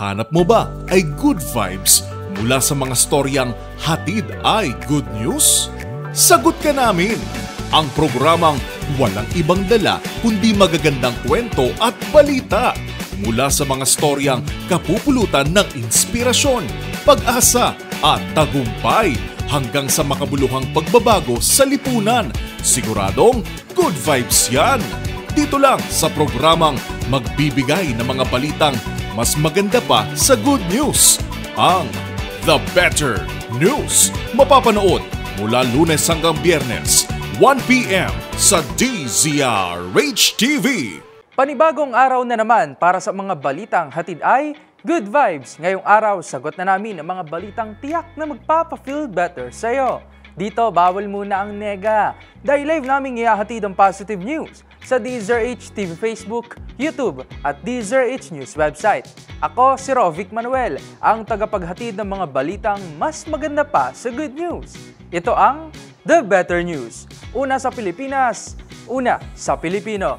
Hanap mo ba ay good vibes mula sa mga storyang hatid ay good news? Sagot ka namin! Ang programang walang ibang dala kundi magagandang kwento at balita mula sa mga storyang kapupulutan ng inspirasyon, pag-asa at tagumpay hanggang sa makabuluhang pagbabago sa lipunan. Siguradong good vibes yan! Dito lang sa programang magbibigay ng mga balitang mas maganda pa sa good news, ang The Better News. Mapapanood mula Lunes hanggang Biyernes, 1 p.m. sa DZRH TV. Panibagong araw na naman para sa mga balitang hatid ay good vibes. Ngayong araw, sagot na namin ang mga balitang tiyak na magpapa-feel better sa'yo. Dito, bawal muna ang nega. Dahil live naming ihahatid ang positive news sa DZRH TV Facebook, YouTube at DZRH News website. Ako si Rovic Manuel, ang tagapaghatid ng mga balitang mas maganda pa sa good news. Ito ang The Better News. Una sa Pilipinas, una sa Pilipino.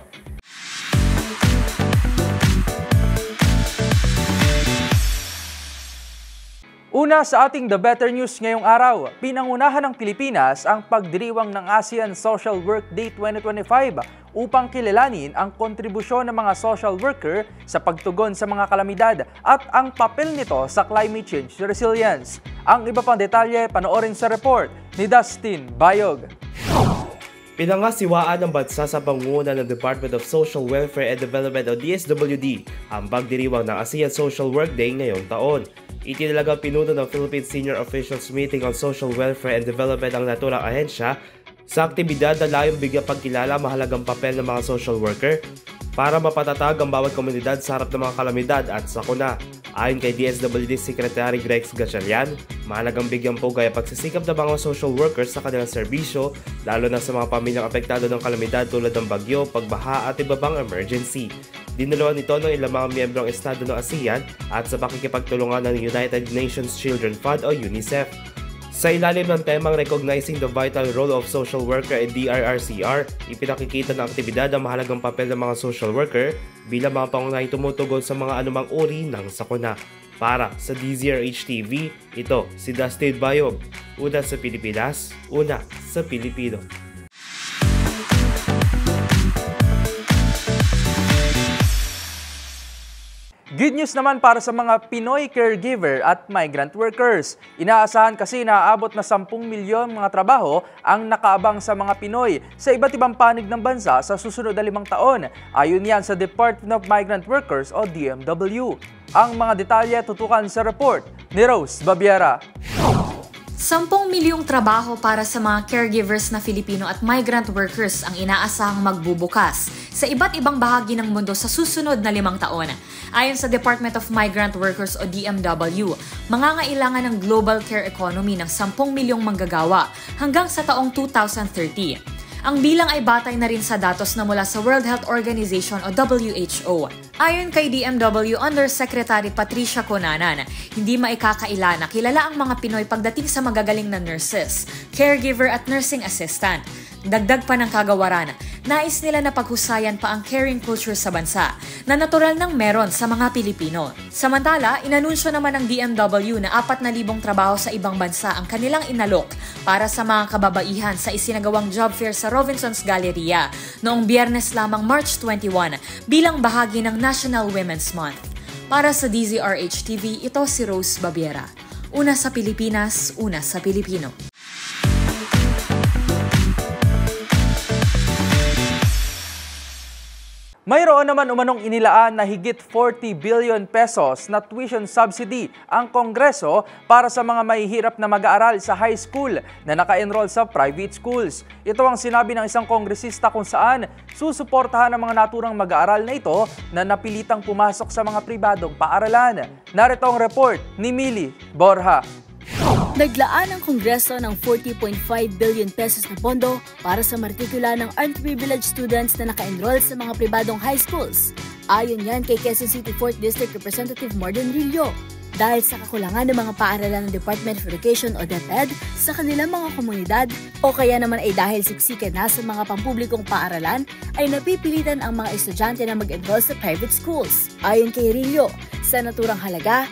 Una sa ating The Better News ngayong araw, pinangunahan ng Pilipinas ang pagdiriwang ng ASEAN Social Work Day 2025 upang kilalanin ang kontribusyon ng mga social worker sa pagtugon sa mga kalamidad at ang papel nito sa climate change resilience. Ang iba pang detalye, panoorin sa report ni Dustin Bayog. Pinangasiwaan ng bansa sa pangunguna ng Department of Social Welfare and Development o DSWD ang pagdiriwang ng ASEAN Social Work Day ngayong taon. Itinalagang pinuno ng Philippine Senior Officials Meeting on Social Welfare and Development ang naturang ahensya sa aktibidad na layong bigyang pagkilala mahalagang papel ng mga social worker para mapatatag ang bawat komunidad sa harap ng mga kalamidad at sakuna. Ayon kay DSWD Secretary Grex Gatchalian, mahalagang bigyang pugay ang pagsisikap ng mga social workers sa kanilang serbisyo, lalo na sa mga pamilyang apektado ng kalamidad tulad ng bagyo, pagbaha at iba pang emergency. Dinalawan ito ng ilang mga miyembrong estado ng ASEAN at sa pakikipagtulungan ng United Nations Children Fund o UNICEF. Sa ilalim ng temang Recognizing the Vital Role of Social Worker at DRRCR, ipinakikita ng aktibidad ang mahalagang papel ng mga social worker bilang mga pangunahing tumutugon sa mga anumang uri ng sakuna. Para sa DZRH TV, ito si Dustin Bayog. Una sa Pilipinas, una sa Pilipino. Good news naman para sa mga Pinoy caregiver at migrant workers. Inaasahan kasi na aabot na 10 milyon mga trabaho ang nakaabang sa mga Pinoy sa iba't ibang panig ng bansa sa susunod na 5 taon. Ayon yan sa Department of Migrant Workers o DMW. Ang mga detalye tutukan sa report ni Rose Babiera. 10 milyong trabaho para sa mga caregivers na Filipino at migrant workers ang inaasahang magbubukas sa iba't ibang bahagi ng mundo sa susunod na 5 taon. Ayon sa Department of Migrant Workers o DMW, mangangailangan ng global care economy ng 10 milyong manggagawa hanggang sa taong 2030. Ang bilang ay batay na rin sa datos na mula sa World Health Organization o WHO. Ayon kay DMW Undersecretary Patricia Conanan, hindi maikakaila na kilala ang mga Pinoy pagdating sa magagaling na nurses, caregiver at nursing assistant. Dagdag pa ng kagawaran, nais nila na paghusayan pa ang caring culture sa bansa na natural nang meron sa mga Pilipino. Samantala, inanunsyo naman ng DMW na 4,000 trabaho sa ibang bansa ang kanilang inalok para sa mga kababaihan sa isinagawang job fair sa Robinson's Galleria noong Biyernes lamang March 21 bilang bahagi ng National Women's Month. Para sa DZRH TV, ito si Rose Babiera. Una sa Pilipinas, una sa Pilipino. Mayroon naman umanong inilaan na higit 40 billion pesos na tuition subsidy ang Kongreso para sa mga mahihirap na mag-aaral sa high school na naka-enroll sa private schools. Ito ang sinabi ng isang kongresista kung saan susuportahan ang mga naturang mag-aaral na ito na napilitang pumasok sa mga pribadong paaralan. Narito ang report ni Millie Borja. Naglaan ang Kongreso ng 40.5 billion pesos na pondo para sa martikula ng unprivileged students na naka-enroll sa mga pribadong high schools. Ayon yan kay Quezon City 4th District Representative Morden Rillo. dahil sa kakulangan ng mga paaralan ng Department of Education o DepEd sa kanilang mga komunidad o kaya naman ay dahil siksikan na sa mga pampublikong paaralan ay napipilitan ang mga estudyante na mag-enroll sa private schools. Ayon kay Rillo, sa naturang halaga,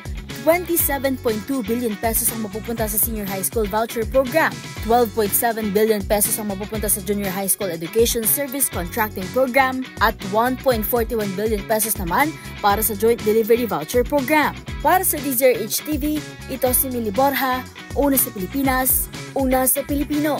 27.2 billion pesos ang mapupunta sa Senior High School Voucher Program, 12.7 billion pesos ang mapupunta sa Junior High School Education Service Contracting Program, at 1.41 billion pesos naman para sa Joint Delivery Voucher Program. Para sa DZRH TV, ito si Mili Borja, una sa Pilipinas, una sa Pilipino.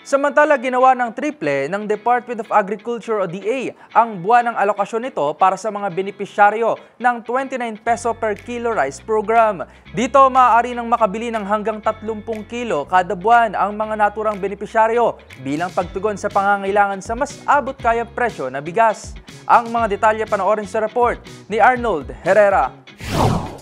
Samantala, ginawa ng triple ng Department of Agriculture o DA ang buwan ng alokasyon nito para sa mga benepisyaryo ng 29 peso per kilo rice program. Dito, maaari nang makabili ng hanggang 30 kilo kada buwan ang mga naturang benepisyaryo bilang pagtugon sa pangangailangan sa mas abot kayang presyo na bigas. Ang mga detalye panoorin sa report ni Arnold Herrera.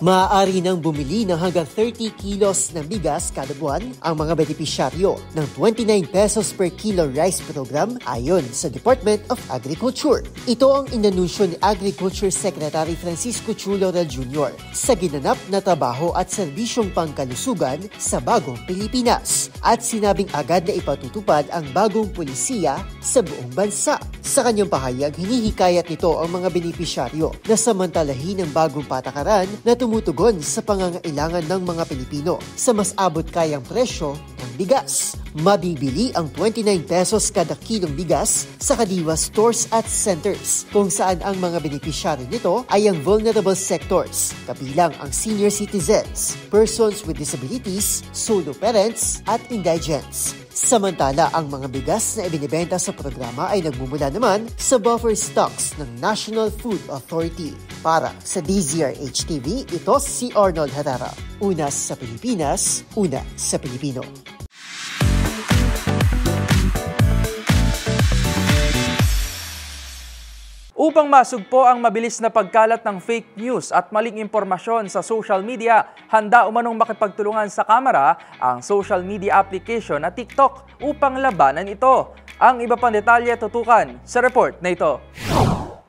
Maaari nang bumili ng hanggang 30 kilos ng bigas kada buwan ang mga benepisyaryo ng 29 pesos per kilo rice program ayon sa Department of Agriculture. Ito ang inanunsyo ni Agriculture Secretary Francisco Chuloral Jr. sa ginanap na trabaho at serbisyong pangkalusugan sa bagong Pilipinas at sinabing agad na ipatutupad ang bagong pulisiya sa buong bansa. Sa kanyang pahayag, hinihikayat nito ang mga benepisyaryo na samantalahin ang bagong patakaran na tumutugon sa pangangailangan ng mga Pilipino sa mas abot kayang presyo ng bigas. Mabibili ang 29 pesos kada kilong bigas sa Kadiwa stores at centers kung saan ang mga benepisyaryo nito ay ang vulnerable sectors, kabilang ang senior citizens, persons with disabilities, solo parents at indigents. Samantala, ang mga bigas na ibinibenta sa programa ay nagmumula naman sa buffer stocks ng National Food Authority. Para sa DZRH TV, ito si Arnold Herrera. Una sa Pilipinas, una sa Pilipino. Upang masugpo ang mabilis na pagkalat ng fake news at maling impormasyon sa social media, handa umanong makipagtulungan sa kamera ang social media application na TikTok upang labanan ito. Ang iba pang detalye tutukan sa report na ito.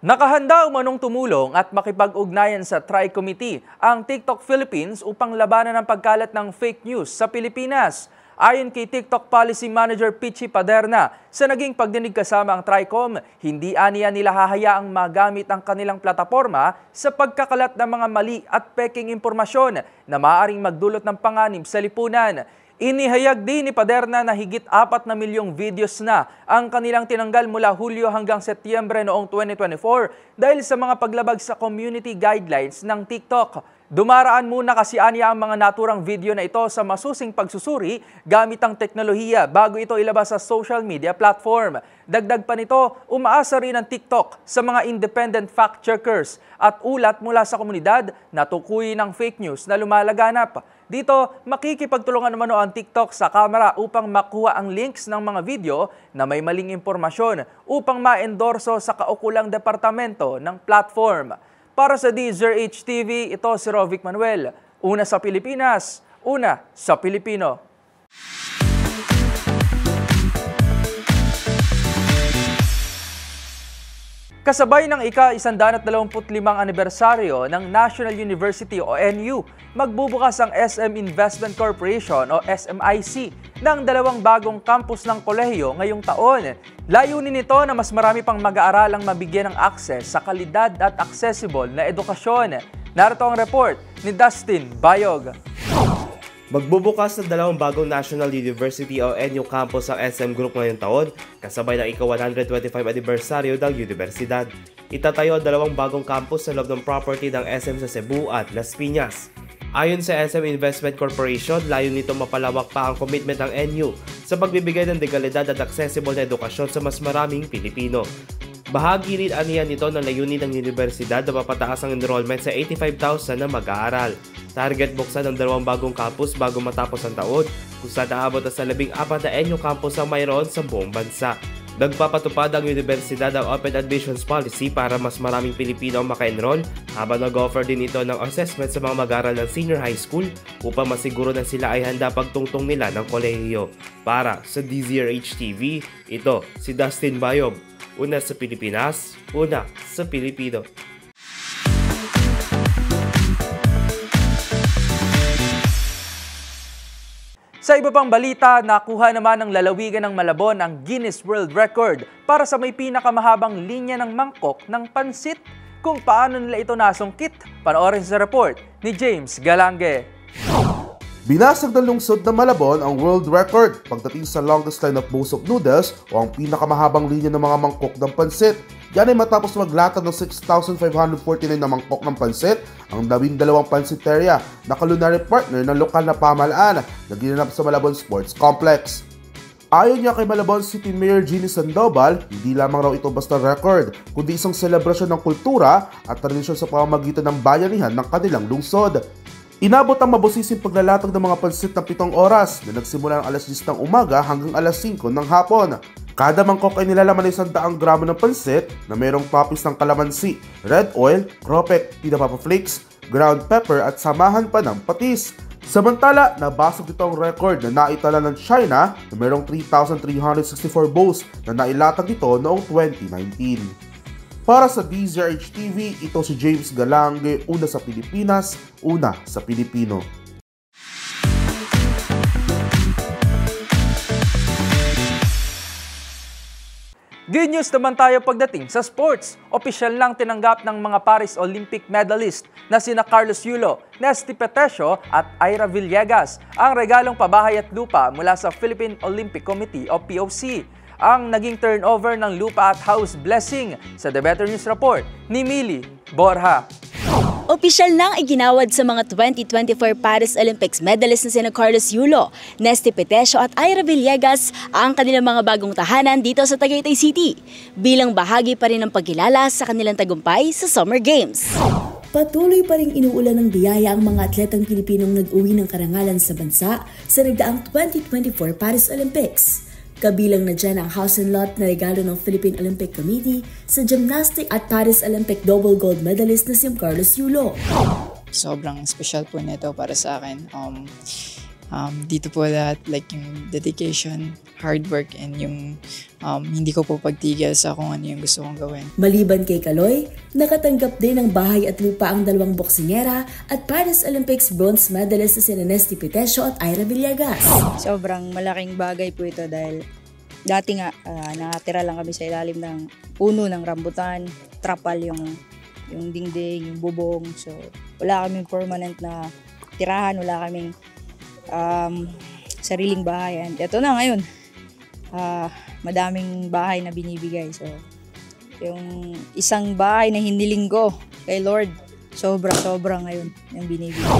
Nakahanda umanong tumulong at makipag-ugnayan sa Tri-Committee ang TikTok Philippines upang labanan ang pagkalat ng fake news sa Pilipinas. Ayon kay TikTok Policy Manager Pichi Paderna, sa naging pagdinig kasama ang TRICOM, hindi aniya nila hahayaang magamit ang kanilang plataforma sa pagkakalat ng mga mali at peking impormasyon na maaaring magdulot ng panganib sa lipunan. Inihayag din ni Paderna na higit 4 na milyong videos na ang kanilang tinanggal mula Hulyo hanggang Setyembre noong 2024 dahil sa mga paglabag sa community guidelines ng TikTok. Dumaraan muna kasi aniya ang mga naturang video na ito sa masusing pagsusuri gamit ang teknolohiya bago ito ilabas sa social media platform. Dagdag pa nito, umaasa rin ang TikTok sa mga independent fact-checkers at ulat mula sa komunidad na tukuyin ng fake news na lumalaganap. Dito, makikipagtulungan naman ang TikTok sa kamera upang makuha ang links ng mga video na may maling impormasyon upang ma-endorso sa kaukulang departamento ng platform. Para sa DZRH TV, ito si Rovic Manuel. Una sa Pilipinas, una sa Pilipino. Kasabay ng ika-125 anibersaryo ng National University o NU, magbubukas ang SM Investment Corporation o SMIC ng 2 bagong campus ng kolehiyo ngayong taon. Layunin nito na mas marami pang mag-aaralang mabigyan ng access sa kalidad at accessible na edukasyon. Narito ang report ni Dustin Bayog. Magbubukas ng 2 bagong National University o NU campus ang SM Group ngayong taon, kasabay ng ika-125 anibersaryo ng universidad. Itatayo ang 2 bagong campus sa loob ng property ng SM sa Cebu at Las Piñas. Ayon sa SM Investment Corporation, layon nito mapalawak pa ang commitment ng NU sa pagbibigay ng legalidad at accessible na edukasyon sa mas maraming Pilipino. Bahagi rin aniya nito ng layunin ng universidad na mapataas ang enrollment sa 85,000 na mag-aaral. Target buksan ng 2 bagong campus bago matapos ang taon, kung saan naabot na sa 14 na NU campus ang mayroon sa buong bansa. Nagpapatupad ang universidad ang open admissions policy para mas maraming Pilipino ang maka-enroll, habang nag-offer din ito ng assessment sa mga mag-aaral ng senior high school upang masiguro na sila ay handa pagtungtong nila ng kolehiyo. Para sa DZRH TV, ito si Dustin Bayog. Una sa Pilipinas, una sa Pilipino. Sa iba pang balita, nakuha naman ng lalawigan ng Malabon ang Guinness World Record para sa may pinakamahabang linya ng mangkok ng pansit. Kung paano nila ito nasungkit, panoorin sa report ni James Galange. Binasag ng lungsod ng Malabon ang world record pagdating sa longest line of busog noodles o ang pinakamahabang linya ng mga mangkok ng pansit. Yan ay matapos maglatag ng 6,549 na mangkok ng pansit ang 12 pansiteria na culinary partner ng lokal na pamahalaan na ginanap sa Malabon Sports Complex. Ayon niya kay Malabon City Mayor Jeannie Sandoval, hindi lamang raw ito basta record, kundi isang selebrasyon ng kultura at tradisyon sa pamamagitan ng bayanihan ng kanilang lungsod. Inabot ang mabusising paglalatag ng mga pansit ng 7 oras na nagsimula ng alas 10 ng umaga hanggang alas 5 ng hapon. Kada mangkok ay nilalaman ng 100 gramo ng pansit na mayroong toppings ng kalamansi, red oil, cropek, tinapapa flakes, ground pepper at samahan pa ng patis. Samantala, nabasag ito ang record na naitala ng China na mayroong 3,364 bowls na nailatag ito noong 2019. Para sa DZRH TV, ito si James Galange, una sa Pilipinas, una sa Pilipino. Good news naman tayo pagdating sa sports. Opisyal lang tinanggap ng mga Paris Olympic medalist na sina Carlos Yulo, Nesty Petesio at Ira Villegas ang regalong pabahay at lupa mula sa Philippine Olympic Committee o POC. Ang naging turnover ng lupa at house blessing sa The Better News Report ni Mili Borja. Opisyal nang iginawad sa mga 2024 Paris Olympics medalist na sina Carlos Yulo, Nesty Petesio at Ira Villegas ang kanilang mga bagong tahanan dito sa Tagaytay City, bilang bahagi pa rin ng pagkilala sa kanilang tagumpay sa Summer Games. Patuloy pa rin inuulan ng biyaya ang mga atletang Pilipinong nag-uwi ng karangalan sa bansa sa nagdaang 2024 Paris Olympics. Kabilang na dyan ang house and lot na regalo ng Philippine Olympic Committee sa gymnastic at Paris Olympic double gold medalist na si Carlos Yulo. Sobrang special po nito para sa akin. Dito po lahat, like yung dedication, hard work, and yung hindi ko po pagtigil sa kung ano yung gusto kong gawin. Maliban kay Kaloy, nakatanggap din ng bahay at lupa ang 2 boksingera at Paris Olympics bronze medalist na sina Nesty Petesio at Ira Villegas. Sobrang malaking bagay po ito dahil dati nga nakatira lang kami sa ilalim ng puno ng rambutan, trapal yung dingding, yung bubong. So wala kaming permanent na tirahan, wala kaming sariling bahay. And ito na ngayon, madaming bahay na binibigay. So, yung isang bahay na hiniling ko kay Lord, sobra ngayon yung binibigay.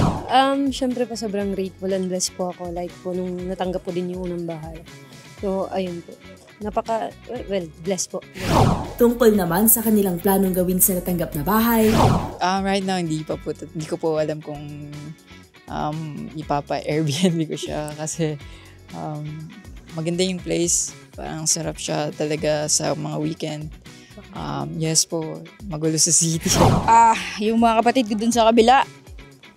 Syempre pa sobrang grateful and blessed po ako. Like po nung natanggap ko din yung unang bahay. So, ayun po. Blessed po. Tungkol naman sa kanilang planong gawin sa natanggap na bahay. Right now, hindi ko po alam kung ipapa-Airbnb ko siya kasi maganda yung place. Parang sarap siya talaga sa mga weekend. Yes po, magulo sa city. Yung mga kapatid ko dun sa kabila,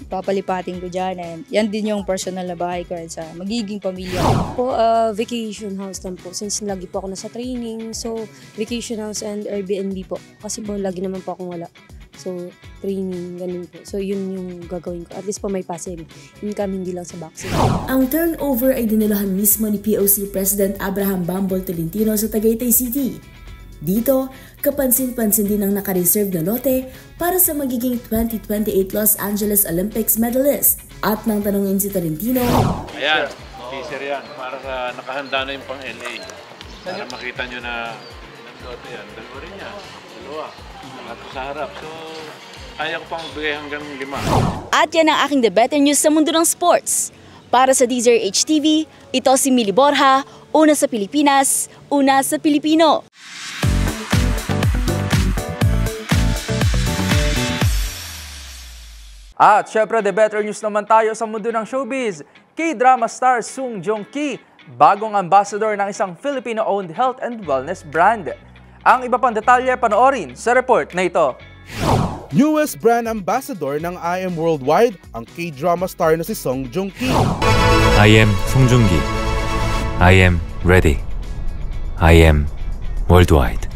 papalipatin ko dyan. And yan din yung personal na bahay ko sa magiging pamilya. Po, vacation house lang po. Since lagi po ako nasa training, so vacation house and Airbnb po. Kasi po lagi naman po akong wala. So, training, ganun po. So, yun yung gagawin ko. At least po may passive income, hindi lang sa boxing. Ang turnover ay dinalahan mismo ni POC President Abraham Bambol Tolentino sa Tagaytay City. Dito, kapansin-pansin din ang naka-reserve na lote para sa magiging 2028 Los Angeles Olympics medalist. At nang tanongin si Tolentino, ayan, teaser yan. Para sa nakahanda na yung pang LA. Para makita nyo na lote yan. Dalawa rin yan. Dalawa. At sa harap. So, kaya ko pang bigay hanggang 5. At yan ang aking The Better News sa mundo ng sports. Para sa DZRH TV, ito si Mili Borja, una sa Pilipinas, una sa Pilipino. At syempre, The Better News naman tayo sa mundo ng showbiz. K-drama star Sung Joong Ki, bagong ambassador ng isang Filipino-owned health and wellness brand. Ang iba pang detalye panoorin sa report na ito. Newest brand ambassador ng IM Worldwide, ang K-drama star na si Sung Joong Ki. I am Sung Joong Ki. I am ready. I am worldwide.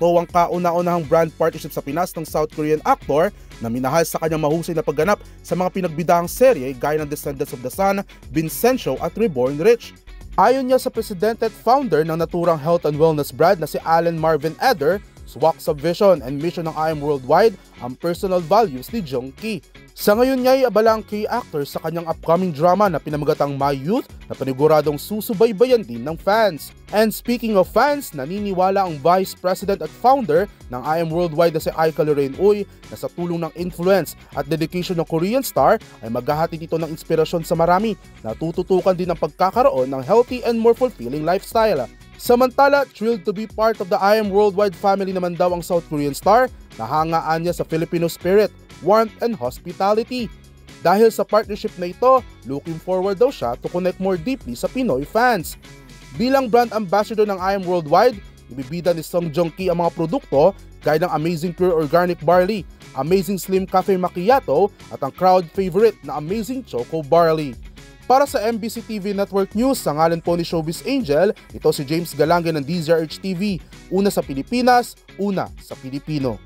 Ito ang kauna-unahang brand partnership sa Pinas ng South Korean actor na minahal sa kanyang mahusay na pagganap sa mga pinagbidahang serye gaya ng Descendants of the Sun, Vincenzo at Reborn Rich. Ayon niya sa presidente at founder ng naturang health and wellness brand na si Alan Marvin Eder, swak sa vision and mission ng IM Worldwide ang personal values ni Jong Ki. Sa ngayon niya ay abala ang K-actor sa kanyang upcoming drama na pinamagatang My Youth na paniguradong susubaybayan din ng fans. And speaking of fans, naniniwala ang Vice President at founder ng IM Worldwide na si Aika Lorraine Uy na sa tulong ng influence at dedication ng Korean star ay maghahatid ito ng inspirasyon sa marami na tututukan din ang pagkakaroon ng healthy and more fulfilling lifestyle. Samantala, thrilled to be part of the IM Worldwide family naman daw ang South Korean star na hangaan niya sa Filipino spirit, warmth and hospitality. Dahil sa partnership na ito, looking forward daw siya to connect more deeply sa Pinoy fans. Bilang brand ambassador ng IM Worldwide, ibibida ni Song Joong Ki ang mga produkto gaya ng Amazing Pure Organic Barley, Amazing Slim Cafe Macchiato at ang crowd favorite na Amazing Choco Barley. Para sa MBC TV Network News, sa ngalan po ni Showbiz Angel, ito si James Galange ng DZRH TV. Una sa Pilipinas, una sa Pilipino.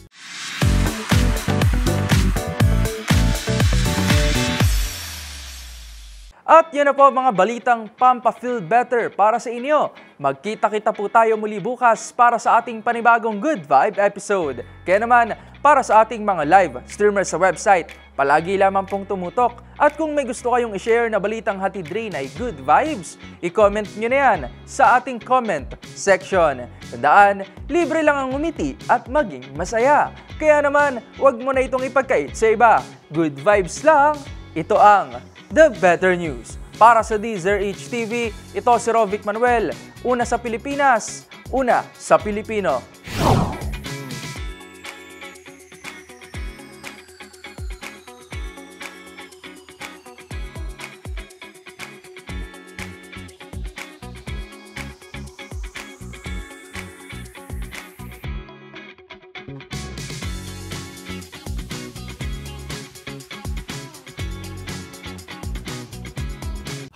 At yan na po mga balitang Pampa-Feel Better para sa inyo. Magkita-kita po tayo muli bukas para sa ating panibagong Good Vibe episode. Kaya naman, para sa ating mga live streamers sa website, palagi lamang pong tumutok. At kung may gusto kayong i-share na balitang hatid rin ay good vibes, i-comment nyo na yan sa ating comment section. Tandaan, libre lang ang umiti at maging masaya. Kaya naman, huwag mo na itong ipagkait sa iba. Good vibes lang, ito ang The Better News. Para sa DZRH TV, ito si Rovic Manuel. Una sa Pilipinas, una sa Pilipino.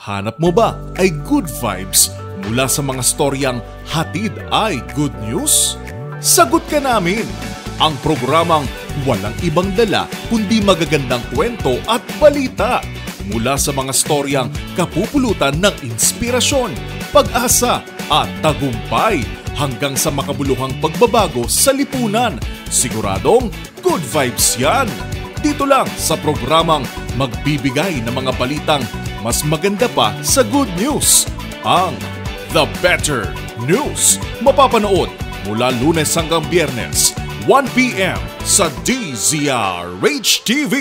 Hanap mo ba ay good vibes mula sa mga storyang hatid ay good news? Sagot ka namin! Ang programang walang ibang dala kundi magagandang kwento at balita mula sa mga storyang kapupulutan ng inspirasyon, pag-asa at tagumpay hanggang sa makabuluhang pagbabago sa lipunan. Siguradong good vibes yan! Dito lang sa programang magbibigay ng mga balitang mas maganda pa sa good news, ang The Better News. Mapapanood mula Lunes hanggang Biyernes, 1 p.m. sa DZRH TV.